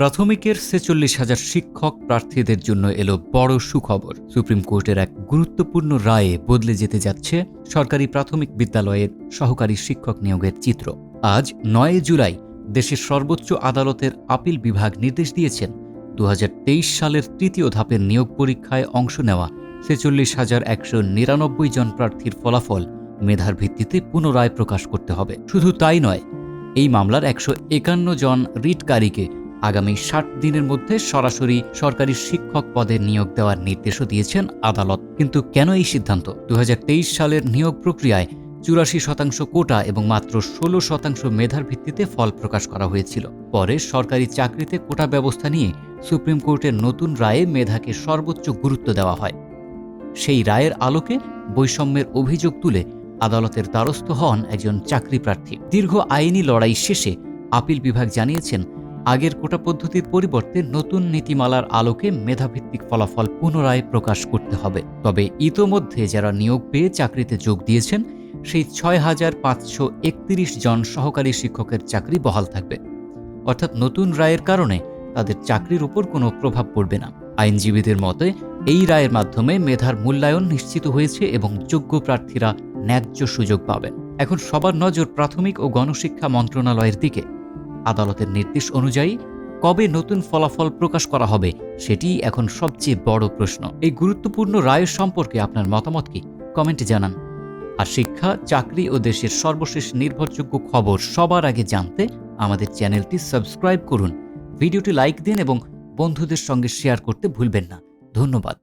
প্রাথমিকের ৪৬,০০০ শিক্ষক প্রার্থীদের জন্য এলো বড় সুখবর। সুপ্রিম কোর্টের এক গুরুত্বপূর্ণ রায়ে বদলে যেতে যাচ্ছে সরকারি প্রাথমিক বিদ্যালয়ের সহকারী শিক্ষক নিয়োগের চিত্র। আজ ৯ জুলাই দেশের সর্বোচ্চ আদালতের আপিল বিভাগ নির্দেশ দিয়েছেন ২০২৩ সালের তৃতীয় ধাপের নিয়োগ পরীক্ষায় অংশ নেওয়া ৪৬,১৯৯ জন প্রার্থীর ফলাফল মেধার ভিত্তিতে পুনরায় প্রকাশ করতে হবে। শুধু তাই নয়, এই মামলার ১৫১ জন রিটকারীকে আগামী ৬০ দিনের মধ্যে সরাসরি সরকারি শিক্ষক পদে নিয়োগ দেওয়ার নির্দেশও দিয়েছেন আদালত। কিন্তু কেন এই সিদ্ধান্ত? ২০২৩ সালের নিয়োগ প্রক্রিয়ায় ৮৪% কোটা এবং মাত্র ১৬% মেধার ভিত্তিতে ফল প্রকাশ করা হয়েছিল। পরে সরকারি চাকরিতে কোটা ব্যবস্থা নিয়ে সুপ্রিম কোর্টের নতুন রায়ে মেধাকে সর্বোচ্চ গুরুত্ব দেওয়া হয়। সেই রায়ের আলোকে বৈষম্যের অভিযোগ তুলে আদালতের দ্বারস্থ হন একজন চাকরি প্রার্থী। দীর্ঘ আইনি লড়াই শেষে আপিল বিভাগ জানিয়েছেন, আগের কোটা পদ্ধতির পরিবর্তে নতুন নীতিমালার আলোকে মেধাভিত্তিক ফলাফল পুনরায় প্রকাশ করতে হবে। তবে ইতোমধ্যে যারা নিয়োগ পেয়ে চাকরিতে যোগ দিয়েছেন, সেই ৬,৫৩১ জন সহকারী শিক্ষকের চাকরি বহাল থাকবে। অর্থাৎ নতুন রায়ের কারণে তাদের চাকরির উপর কোনো প্রভাব পড়বে না। আইনজীবীদের মতে এই রায়ের মাধ্যমে মেধার মূল্যায়ন নিশ্চিত হয়েছে এবং যোগ্য প্রার্থীরা ন্যায্য সুযোগ পাবেন। এখন সবার নজর প্রাথমিক ও গণশিক্ষা মন্ত্রণালয়ের দিকে। আদালতের নির্দেশ অনুযায়ী কবে নতুন ফলাফল প্রকাশ করা হবে সেটিই এখন সবচেয়ে বড় প্রশ্ন। এই গুরুত্বপূর্ণ রায়ের সম্পর্কে আপনার মতামত কি? কমেন্টে জানান। আর শিক্ষা, চাকরি ও দেশের সর্বশেষ নির্ভরযোগ্য খবর সবার আগে জানতে আমাদের চ্যানেলটি সাবস্ক্রাইব করুন, ভিডিওটি লাইক দিন এবং বন্ধুদের সঙ্গে শেয়ার করতে ভুলবেন না। ধন্যবাদ।